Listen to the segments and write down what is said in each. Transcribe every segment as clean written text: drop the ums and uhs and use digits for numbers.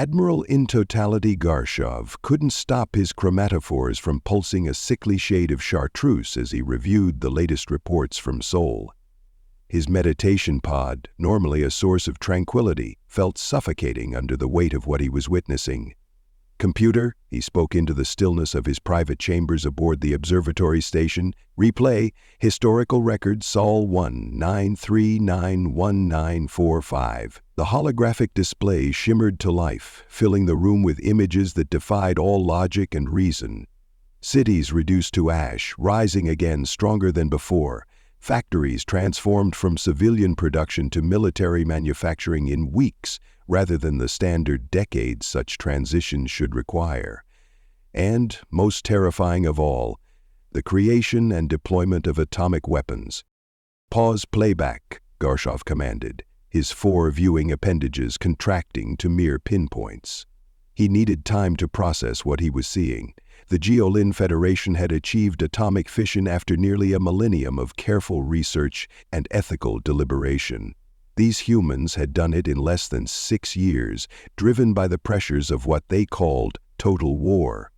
Admiral in totality Garshov couldn't stop his chromatophores from pulsing a sickly shade of chartreuse as he reviewed the latest reports from Seoul. His meditation pod, normally a source of tranquility, felt suffocating under the weight of what he was witnessing. "Computer," he spoke into the stillness of his private chambers aboard the observatory station. "Replay, historical record Sol 1-9391945. The holographic display shimmered to life, filling the room with images that defied all logic and reason. Cities reduced to ash, rising again stronger than before. Factories transformed from civilian production to military manufacturing in weeks, rather than the standard decades such transitions should require. And, most terrifying of all, the creation and deployment of atomic weapons. "Pause playback," Garshov commanded, his 4 viewing appendages contracting to mere pinpoints. He needed time to process what he was seeing. The Geolin Federation had achieved atomic fission after nearly a millennium of careful research and ethical deliberation. These humans had done it in less than 6 years, driven by the pressures of what they called total war.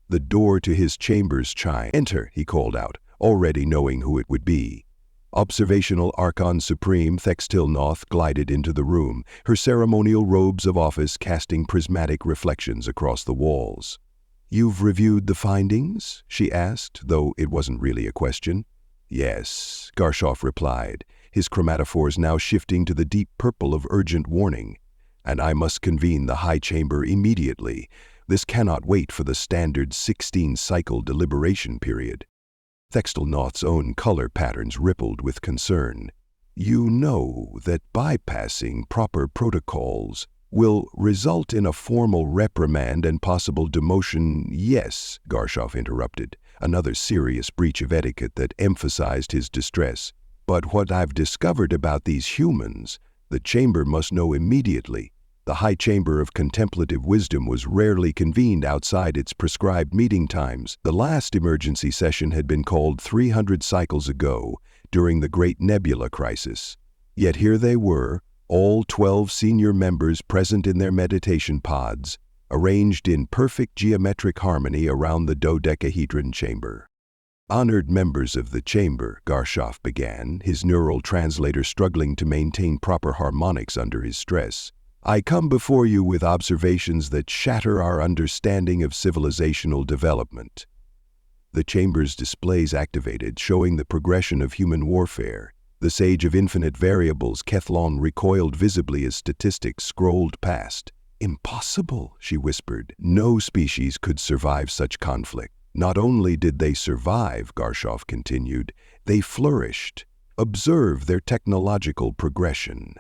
The door to his chambers chimed. "Enter," he called out, already knowing who it would be. Observational Archon Supreme Thextil Noth glided into the room, her ceremonial robes of office casting prismatic reflections across the walls. "You've reviewed the findings?" she asked, though it wasn't really a question. "Yes," Garshov replied, his chromatophores now shifting to the deep purple of urgent warning. "And I must convene the High Chamber immediately. This cannot wait for the standard 16-cycle deliberation period." Thextil Noth's own color patterns rippled with concern. "You know that bypassing proper protocols will result in a formal reprimand and possible demotion." "Yes," Garshov interrupted, another serious breach of etiquette that emphasized his distress. "But what I've discovered about these humans, the chamber must know immediately." The High Chamber of Contemplative Wisdom was rarely convened outside its prescribed meeting times. The last emergency session had been called 300 cycles ago, during the Great Nebula Crisis. Yet here they were, all 12 senior members present in their meditation pods, arranged in perfect geometric harmony around the dodecahedron chamber. "Honored members of the chamber," Garshov began, his neural translator struggling to maintain proper harmonics under his stress. "I come before you with observations that shatter our understanding of civilizational development." The chamber's displays activated, showing the progression of human warfare. The sage of infinite variables, Kethlon, recoiled visibly as statistics scrolled past. "Impossible," she whispered. "No species could survive such conflict." "Not only did they survive," Garshov continued, "they flourished. Observe their technological progression."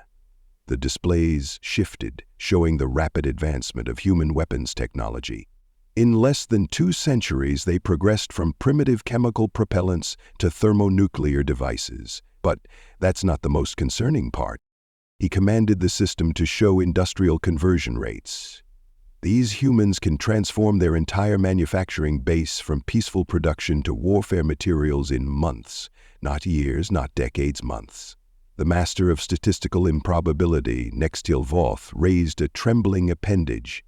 The displays shifted, showing the rapid advancement of human weapons technology. In less than 2 centuries, they progressed from primitive chemical propellants to thermonuclear devices. But that's not the most concerning part. He commanded the system to show industrial conversion rates. "These humans can transform their entire manufacturing base from peaceful production to warfare materials in months. Not years, not decades, months." The master of statistical improbability, Nextil Voth, raised a trembling appendage.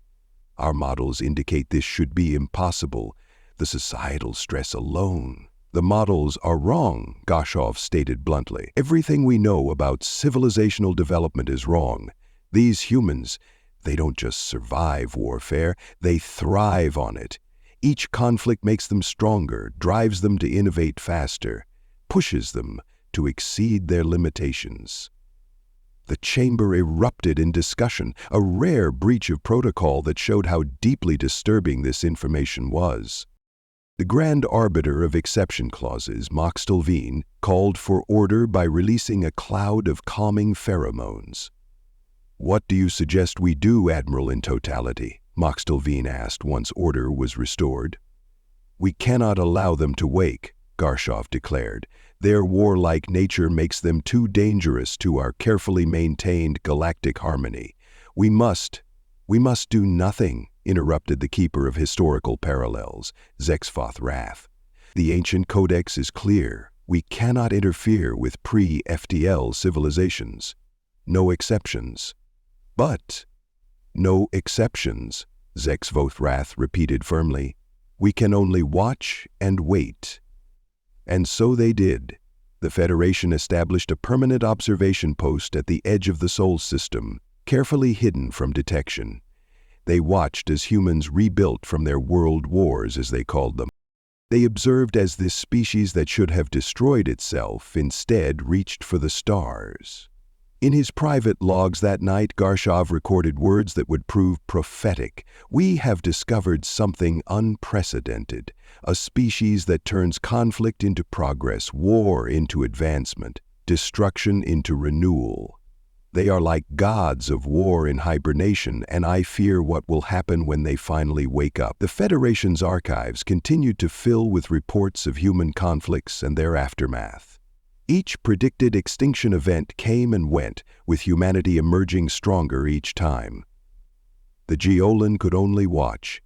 "Our models indicate this should be impossible. The societal stress alone." "The models are wrong," Garshov stated bluntly. "Everything we know about civilizational development is wrong. These humans, they don't just survive warfare, they thrive on it. Each conflict makes them stronger, drives them to innovate faster, pushes them to exceed their limitations." The chamber erupted in discussion, a rare breach of protocol that showed how deeply disturbing this information was. The Grand Arbiter of Exception Clauses, Moxtelveen, called for order by releasing a cloud of calming pheromones. "What do you suggest we do, Admiral in totality?" Moxtelveen asked once order was restored. "We cannot allow them to wake," Garshov declared. "Their warlike nature makes them too dangerous to our carefully maintained galactic harmony. We must do nothing," interrupted the Keeper of Historical Parallels, Zexfoth Wrath. "The ancient codex is clear. We cannot interfere with pre-FTL civilizations. No exceptions." "But," No exceptions, Zexvothrath repeated firmly. We can only watch and wait. And so they did. The Federation established a permanent observation post at the edge of the Sol system, carefully hidden from detection. They watched as humans rebuilt from their world wars, as they called them. They observed as this species that should have destroyed itself instead reached for the stars. In his private logs that night, Garshov recorded words that would prove prophetic. We have discovered something unprecedented, a species that turns conflict into progress, war into advancement, destruction into renewal. They are like gods of war in hibernation, and I fear what will happen when they finally wake up. The Federation's archives continued to fill with reports of human conflicts and their aftermath. Each predicted extinction event came and went, with humanity emerging stronger each time. The Geolan could only watch,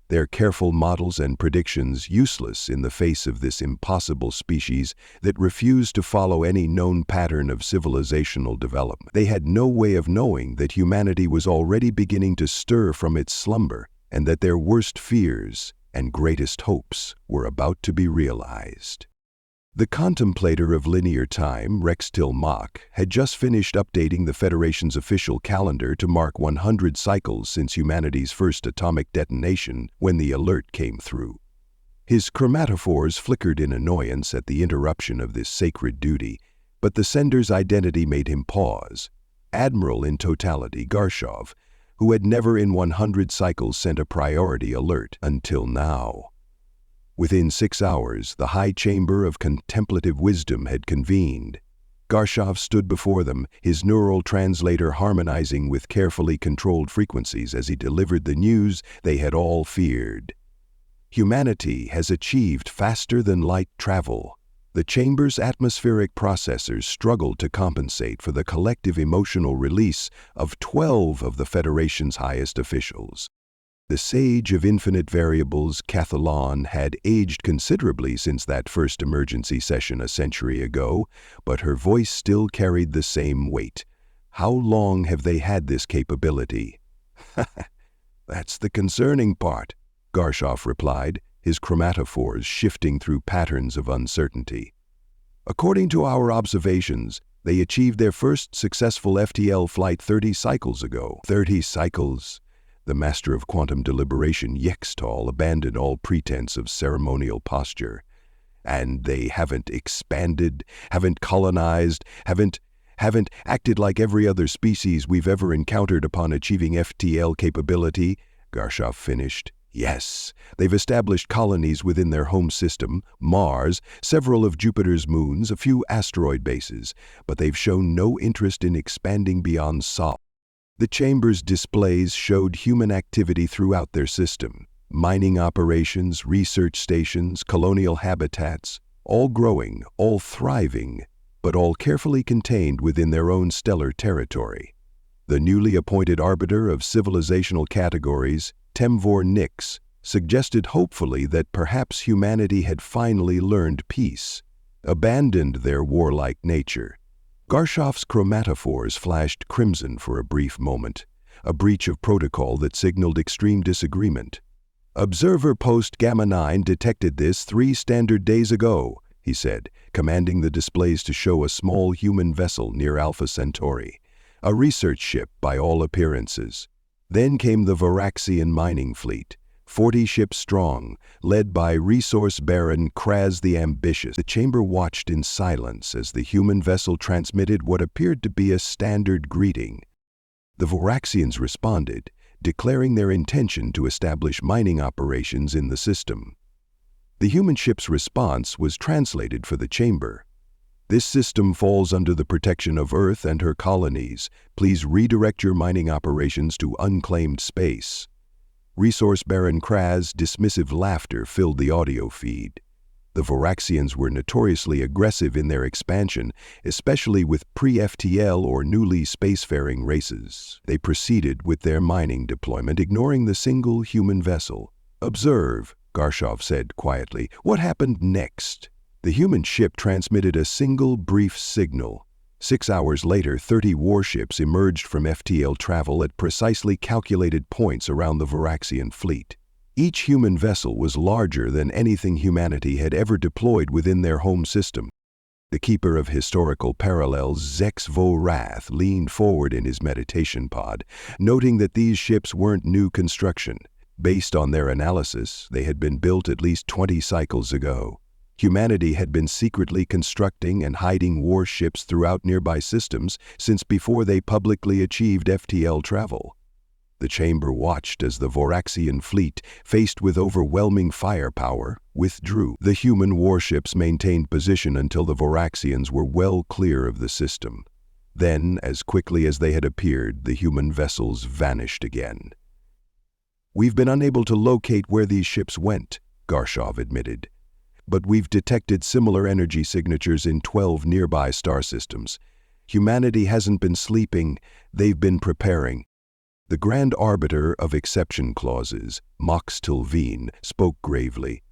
their careful models and predictions useless in the face of this impossible species that refused to follow any known pattern of civilizational development. They had no way of knowing that humanity was already beginning to stir from its slumber, and that their worst fears and greatest hopes were about to be realized. The contemplator of linear time, Rex Tilmach, had just finished updating the Federation's official calendar to mark 100 cycles since humanity's first atomic detonation when the alert came through. His chromatophores flickered in annoyance at the interruption of this sacred duty, but the sender's identity made him pause. Admiral in totality, Garshov, who had never in 100 cycles sent a priority alert until now. Within 6 hours, the high chamber of contemplative wisdom had convened. Garshov stood before them, his neural translator harmonizing with carefully controlled frequencies as he delivered the news they had all feared. Humanity has achieved faster-than-light travel. The chamber's atmospheric processors struggled to compensate for the collective emotional release of 12 of the Federation's highest officials. The sage of infinite variables, Cathalon, had aged considerably since that first emergency session a century ago, but her voice still carried the same weight. How long have they had this capability? That's the concerning part, Garshov replied, his chromatophores shifting through patterns of uncertainty. According to our observations, they achieved their first successful FTL flight 30 cycles ago. 30 cycles? The master of quantum deliberation, Yextal, abandoned all pretense of ceremonial posture. And they haven't expanded, haven't colonized, haven't acted like every other species we've ever encountered upon achieving FTL capability, Garshov finished. Yes, they've established colonies within their home system, Mars, several of Jupiter's moons, a few asteroid bases, but they've shown no interest in expanding beyond Sol. The chamber's displays showed human activity throughout their system. Mining operations, research stations, colonial habitats, all growing, all thriving, but all carefully contained within their own stellar territory. The newly appointed arbiter of civilizational categories, Temvor Nix, suggested hopefully that perhaps humanity had finally learned peace, abandoned their warlike nature. Garshov's chromatophores flashed crimson for a brief moment, a breach of protocol that signaled extreme disagreement. Observer Post Gamma 9 detected this 3 standard days ago, he said, commanding the displays to show a small human vessel near Alpha Centauri, a research ship by all appearances. Then came the Varaxian mining fleet, 40 ships strong, led by resource baron Kraz the Ambitious. The chamber watched in silence as the human vessel transmitted what appeared to be a standard greeting. The Varaxians responded, declaring their intention to establish mining operations in the system. The human ship's response was translated for the chamber. This system falls under the protection of Earth and her colonies. Please redirect your mining operations to unclaimed space. Resource Baron Kraz's dismissive laughter filled the audio feed. The Varaxians were notoriously aggressive in their expansion, especially with pre-FTL or newly spacefaring races. They proceeded with their mining deployment, ignoring the single human vessel. "Observe," Garshov said quietly. "What happened next?" The human ship transmitted a single brief signal. 6 hours later, 30 warships emerged from FTL travel at precisely calculated points around the Varaxian fleet. Each human vessel was larger than anything humanity had ever deployed within their home system. The keeper of historical parallels, Zex Vorath, leaned forward in his meditation pod, noting that these ships weren't new construction. Based on their analysis, they had been built at least 20 cycles ago. Humanity had been secretly constructing and hiding warships throughout nearby systems since before they publicly achieved FTL travel. The chamber watched as the Varaxian fleet, faced with overwhelming firepower, withdrew. The human warships maintained position until the Varaxians were well clear of the system. Then, as quickly as they had appeared, the human vessels vanished again. "We've been unable to locate where these ships went," Garshov admitted. "But we've detected similar energy signatures in 12 nearby star systems. Humanity hasn't been sleeping, they've been preparing." The Grand Arbiter of Exception Clauses, Mox Tilvine, spoke gravely.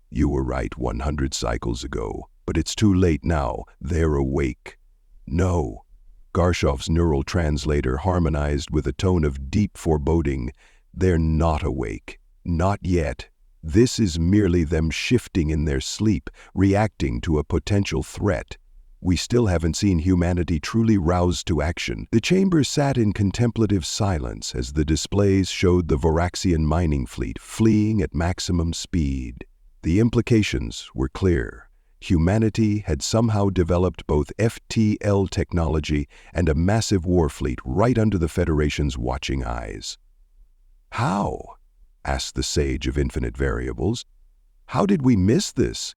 "You were right 100 cycles ago, but it's too late now. They're awake." "No." Garshov's neural translator harmonized with a tone of deep foreboding. "They're not awake. Not yet. This is merely them shifting in their sleep, reacting to a potential threat. We still haven't seen humanity truly roused to action." The chamber sat in contemplative silence as the displays showed the Varaxian mining fleet fleeing at maximum speed. The implications were clear. Humanity had somehow developed both FTL technology and a massive war fleet right under the Federation's watching eyes. "How?" asked the Sage of Infinite Variables. "How did we miss this?"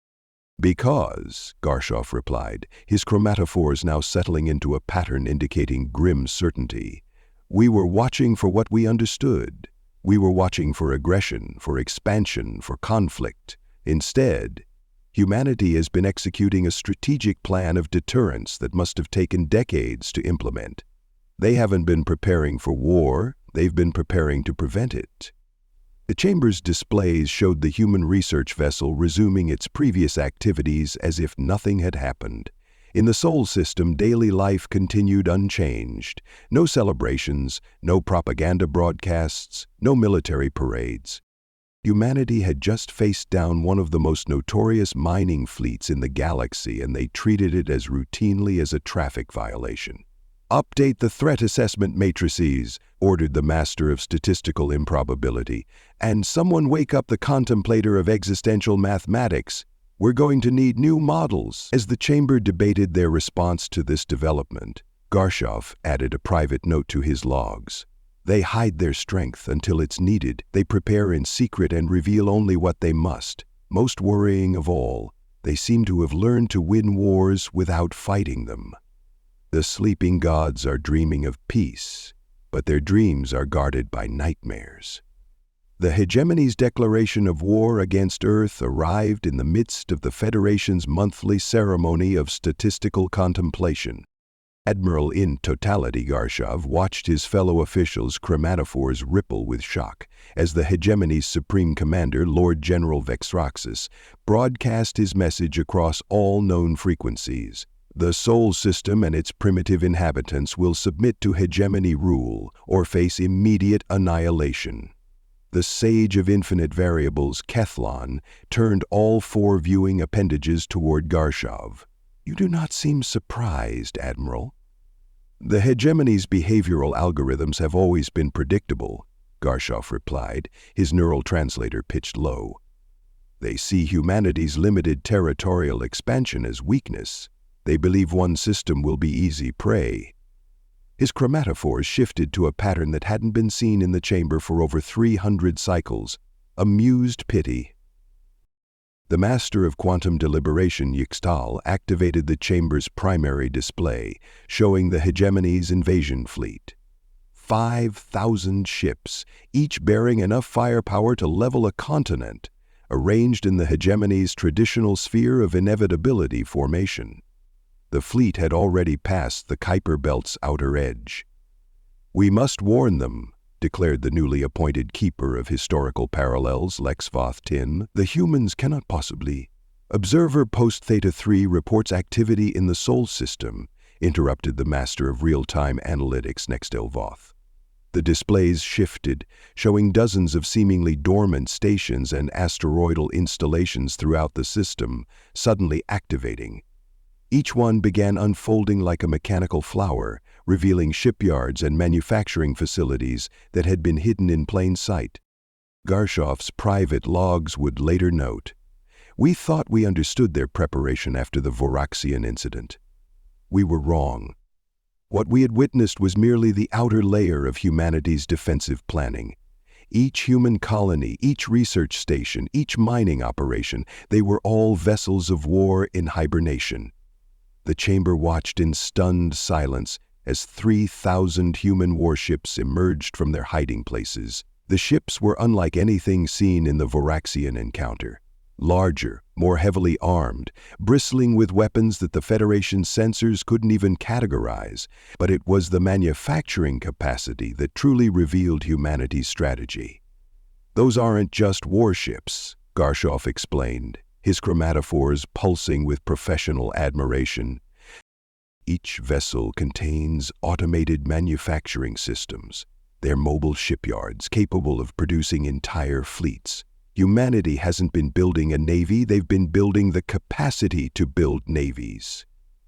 "Because," Garshov replied, his chromatophores now settling into a pattern indicating grim certainty, "we were watching for what we understood. We were watching for aggression, for expansion, for conflict. Instead, humanity has been executing a strategic plan of deterrence that must have taken decades to implement. They haven't been preparing for war, they've been preparing to prevent it." The chamber's displays showed the human research vessel resuming its previous activities as if nothing had happened. In the Sol system, daily life continued unchanged. No celebrations, no propaganda broadcasts, no military parades. Humanity had just faced down one of the most notorious mining fleets in the galaxy, and they treated it as routinely as a traffic violation. "Update the threat assessment matrices," ordered the master of statistical improbability, "and someone wake up the contemplator of existential mathematics. We're going to need new models." As the chamber debated their response to this development, Garshov added a private note to his logs. "They hide their strength until it's needed. They prepare in secret and reveal only what they must. Most worrying of all, they seem to have learned to win wars without fighting them. The sleeping gods are dreaming of peace, but their dreams are guarded by nightmares." The hegemony's declaration of war against Earth arrived in the midst of the Federation's monthly ceremony of statistical contemplation. Admiral in Totality Garshov watched his fellow officials' chromatophores ripple with shock as the hegemony's supreme commander, Lord General Vexroxus, broadcast his message across all known frequencies. "The Sol system and its primitive inhabitants will submit to hegemony rule or face immediate annihilation." The Sage of Infinite Variables, Kethlon, turned all 4 viewing appendages toward Garshov. "You do not seem surprised, Admiral." "The hegemony's behavioral algorithms have always been predictable," Garshov replied, his neural translator pitched low. "They see humanity's limited territorial expansion as weakness. They believe one system will be easy prey." His chromatophores shifted to a pattern that hadn't been seen in the chamber for over 300 cycles. Amused pity. The master of quantum deliberation, Yixtal, activated the chamber's primary display, showing the hegemony's invasion fleet. 5,000 ships, each bearing enough firepower to level a continent, arranged in the hegemony's traditional sphere of inevitability formation. The fleet had already passed the Kuiper Belt's outer edge. "We must warn them," declared the newly appointed keeper of historical parallels, Lexvoth Tin. "The humans cannot possibly." Observer Post Theta 3 reports activity in the Sol system. interrupted the master of real-time analytics next Elvoth. The displays shifted, showing dozens of seemingly dormant stations and asteroidal installations throughout the system, suddenly activating. Each one began unfolding like a mechanical flower, revealing shipyards and manufacturing facilities that had been hidden in plain sight. Garshov's private logs would later note, "We thought we understood their preparation after the Voraxian incident. We were wrong. What we had witnessed was merely the outer layer of humanity's defensive planning. Each human colony, each research station, each mining operation, they were all vessels of war in hibernation." The chamber watched in stunned silence as 3,000 human warships emerged from their hiding places. The ships were unlike anything seen in the Voraxian encounter. Larger, more heavily armed, bristling with weapons that the Federation's sensors couldn't even categorize, but it was the manufacturing capacity that truly revealed humanity's strategy. "Those aren't just warships," Garshov explained, his chromatophores pulsing with professional admiration. "Each vessel contains automated manufacturing systems. They're mobile shipyards capable of producing entire fleets. Humanity hasn't been building a navy, they've been building the capacity to build navies."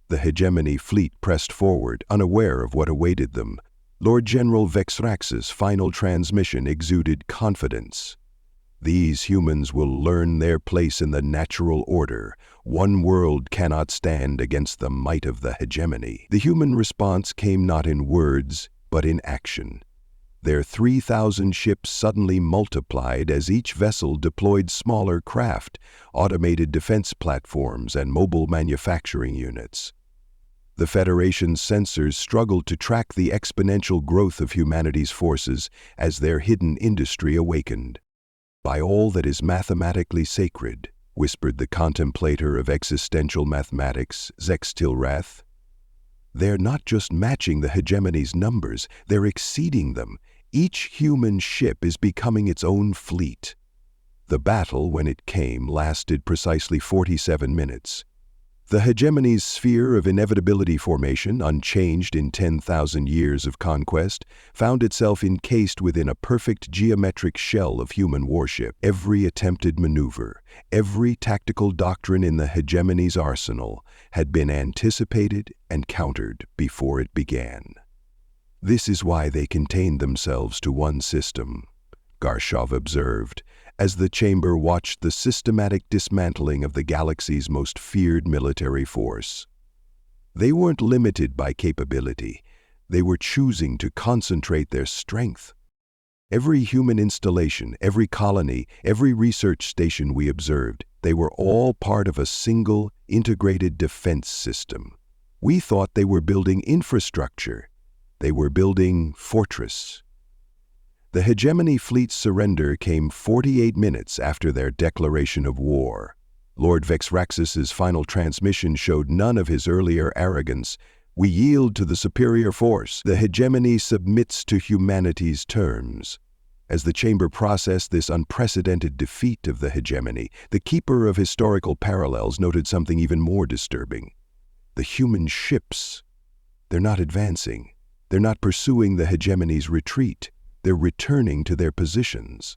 The hegemony fleet pressed forward, unaware of what awaited them. Lord General Vexrax's final transmission exuded confidence. "These humans will learn their place in the natural order. One world cannot stand against the might of the hegemony." The human response came not in words, but in action. Their 3,000 ships suddenly multiplied as each vessel deployed smaller craft, automated defense platforms, and mobile manufacturing units. The Federation's sensors struggled to track the exponential growth of humanity's forces as their hidden industry awakened. "By all that is mathematically sacred," whispered the contemplator of existential mathematics, Zextilrath, "they're not just matching the hegemony's numbers, they're exceeding them. Each human ship is becoming its own fleet." The battle, when it came, lasted precisely 47 minutes. The hegemony's sphere of inevitability formation, unchanged in 10,000 years of conquest, found itself encased within a perfect geometric shell of human warship. Every attempted maneuver, every tactical doctrine in the hegemony's arsenal had been anticipated and countered before it began. "This is why they contained themselves to one system," Garshov observed, as the chamber watched the systematic dismantling of the galaxy's most feared military force. They weren't limited by capability. They were choosing to concentrate their strength. Every human installation, every colony, every research station we observed, they were all part of a single, integrated defense system. We thought they were building infrastructure. They were building fortress. The hegemony fleet's surrender came 48 minutes after their declaration of war. Lord Vexrax's final transmission showed none of his earlier arrogance. "We yield to the superior force. The hegemony submits to humanity's terms." As the chamber processed this unprecedented defeat of the hegemony, the keeper of historical parallels noted something even more disturbing. The human ships, they're not advancing. They're not pursuing the hegemony's retreat. They're returning to their positions.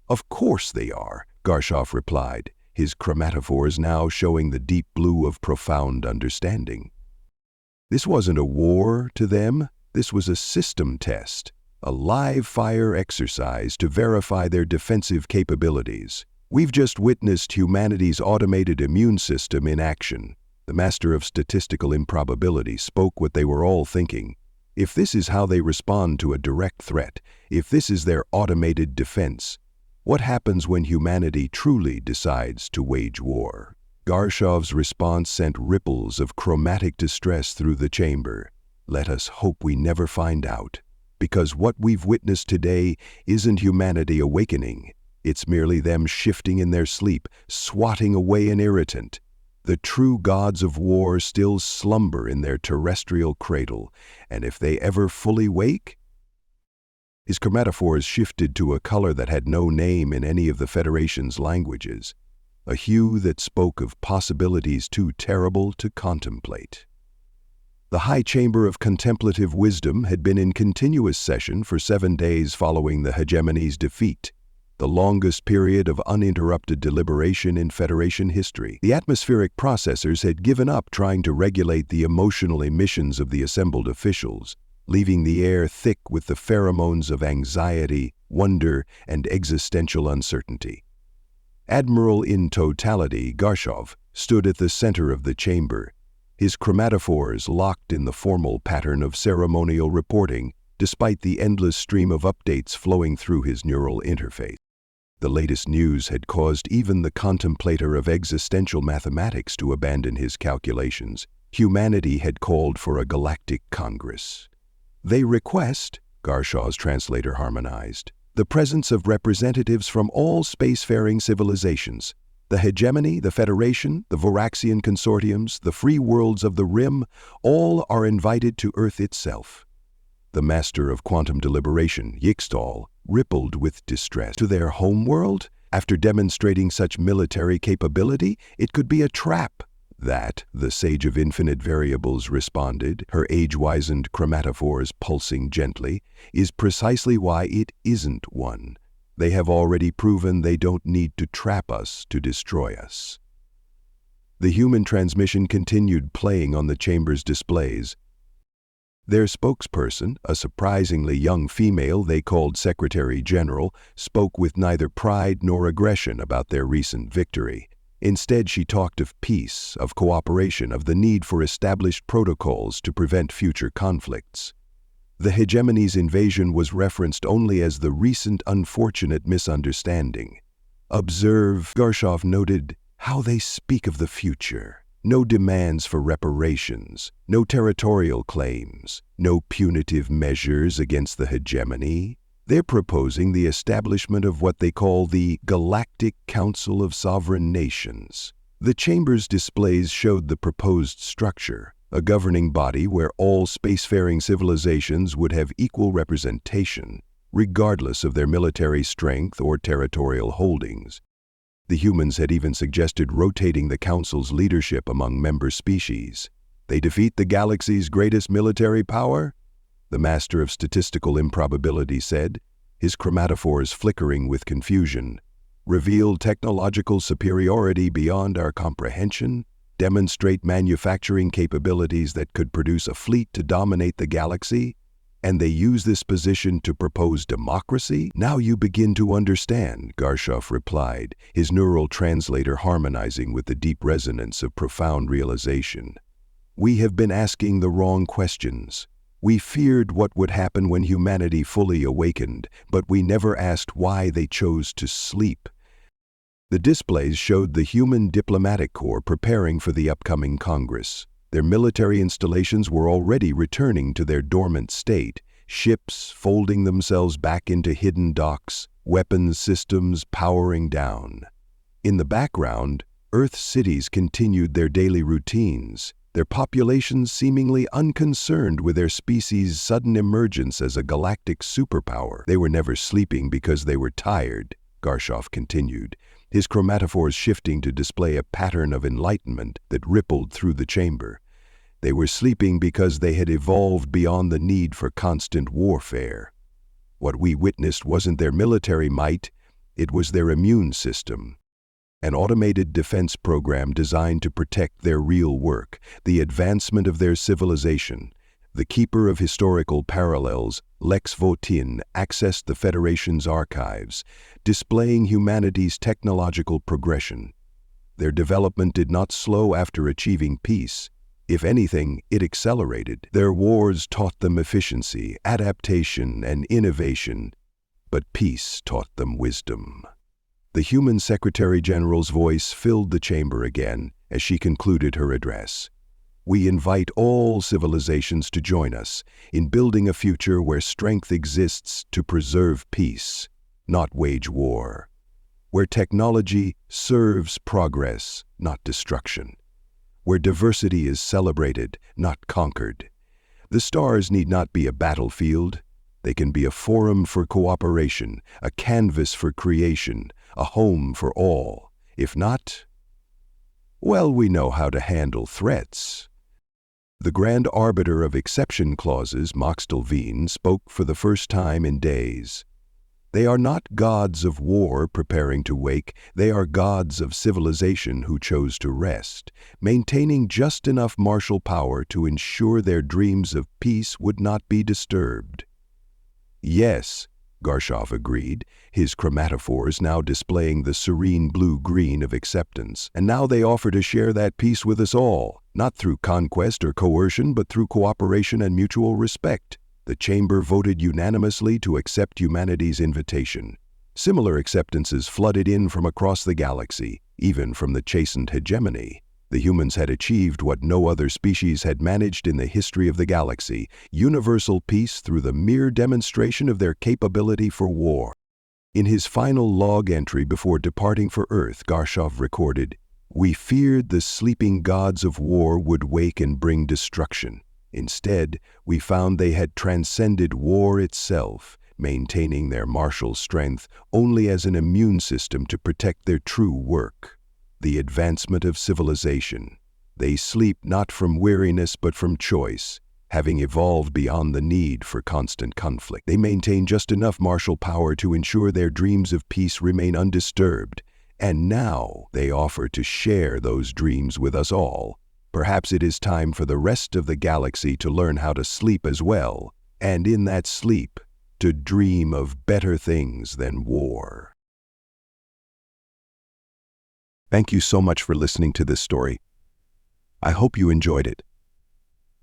"Of course they are," Garshov replied, his chromatophores now showing the deep blue of profound understanding. This wasn't a war to them. This was a system test, a live-fire exercise to verify their defensive capabilities. "We've just witnessed humanity's automated immune system in action." The master of statistical improbability spoke what they were all thinking. If this is how they respond to a direct threat, if this is their automated defense, what happens when humanity truly decides to wage war? Garshov's response sent ripples of chromatic distress through the chamber. "Let us hope we never find out, because what we've witnessed today isn't humanity awakening. It's merely them shifting in their sleep, swatting away an irritant. The true gods of war still slumber in their terrestrial cradle, and if they ever fully wake..." His chromatophores shifted to a color that had no name in any of the Federation's languages, a hue that spoke of possibilities too terrible to contemplate. The High Chamber of Contemplative Wisdom had been in continuous session for 7 days following the hegemony's defeat, the longest period of uninterrupted deliberation in Federation history. The atmospheric processors had given up trying to regulate the emotional emissions of the assembled officials, leaving the air thick with the pheromones of anxiety, wonder, and existential uncertainty. Admiral in totality, Garshov, stood at the center of the chamber, his chromatophores locked in the formal pattern of ceremonial reporting, despite the endless stream of updates flowing through his neural interface. The latest news had caused even the contemplator of existential mathematics to abandon his calculations. Humanity had called for a galactic congress. They request, Garshaw's translator harmonized, the presence of representatives from all spacefaring civilizations. The hegemony, the Federation, the Voraxian consortiums, the free worlds of the Rim, all are invited to Earth itself. The master of quantum deliberation, Yixtal, rippled with distress. To their homeworld? After demonstrating such military capability, it could be a trap. That, the sage of infinite variables responded, her age-wizened chromatophores pulsing gently, is precisely why it isn't one. They have already proven they don't need to trap us to destroy us. The human transmission continued playing on the chamber's displays. Their spokesperson, a surprisingly young female they called Secretary General, spoke with neither pride nor aggression about their recent victory. Instead, she talked of peace, of cooperation, of the need for established protocols to prevent future conflicts. The hegemony's invasion was referenced only as the recent unfortunate misunderstanding. Observe, Garshov noted, how they speak of the future. No demands for reparations, no territorial claims, no punitive measures against the hegemony. They're proposing the establishment of what they call the Galactic Council of Sovereign Nations. The chamber's displays showed the proposed structure, a governing body where all spacefaring civilizations would have equal representation, regardless of their military strength or territorial holdings. The humans had even suggested rotating the Council's leadership among member species. They defeat the galaxy's greatest military power? The master of statistical improbability said, his chromatophores flickering with confusion. Reveal technological superiority beyond our comprehension? Demonstrate manufacturing capabilities that could produce a fleet to dominate the galaxy? And they use this position to propose democracy? Now you begin to understand, Garshov replied, his neural translator harmonizing with the deep resonance of profound realization. We have been asking the wrong questions. We feared what would happen when humanity fully awakened, but we never asked why they chose to sleep. The displays showed the human diplomatic corps preparing for the upcoming Congress. Their military installations were already returning to their dormant state, ships folding themselves back into hidden docks, weapons systems powering down. In the background, Earth cities continued their daily routines, their populations seemingly unconcerned with their species' sudden emergence as a galactic superpower. They were never sleeping because they were tired, Garshov continued, his chromatophores shifting to display a pattern of enlightenment that rippled through the chamber. They were sleeping because they had evolved beyond the need for constant warfare. What we witnessed wasn't their military might, it was their immune system. An automated defense program designed to protect their real work, the advancement of their civilization. The keeper of historical parallels, Lex Votin, accessed the Federation's archives, displaying humanity's technological progression. Their development did not slow after achieving peace. If anything, it accelerated. Their wars taught them efficiency, adaptation, and innovation, but peace taught them wisdom. The human Secretary General's voice filled the chamber again as she concluded her address. We invite all civilizations to join us in building a future where strength exists to preserve peace, not wage war. Where technology serves progress, not destruction. Where diversity is celebrated, not conquered. The stars need not be a battlefield. They can be a forum for cooperation, a canvas for creation, a home for all. If not, well, we know how to handle threats. The grand arbiter of exception clauses, Moxtelveen, spoke for the first time in days. They are not gods of war preparing to wake, they are gods of civilization who chose to rest, maintaining just enough martial power to ensure their dreams of peace would not be disturbed. Yes, Garshov agreed, his chromatophores now displaying the serene blue-green of acceptance. And now they offer to share that peace with us all, not through conquest or coercion, but through cooperation and mutual respect. The chamber voted unanimously to accept humanity's invitation. Similar acceptances flooded in from across the galaxy, even from the chastened hegemony. The humans had achieved what no other species had managed in the history of the galaxy, universal peace through the mere demonstration of their capability for war. In his final log entry before departing for Earth, Garshov recorded, "We feared the sleeping gods of war would wake and bring destruction. Instead, we found they had transcended war itself, maintaining their martial strength only as an immune system to protect their true work, the advancement of civilization. They sleep not from weariness but from choice. Having evolved beyond the need for constant conflict, they maintain just enough martial power to ensure their dreams of peace remain undisturbed. And now they offer to share those dreams with us all. Perhaps it is time for the rest of the galaxy to learn how to sleep as well, and in that sleep, to dream of better things than war." Thank you so much for listening to this story. I hope you enjoyed it.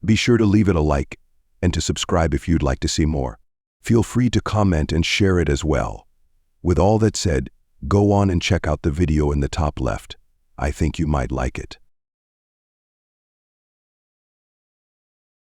Be sure to leave it a like and to subscribe if you'd like to see more. Feel free to comment and share it as well. With all that said, go on and check out the video in the top left. I think you might like it.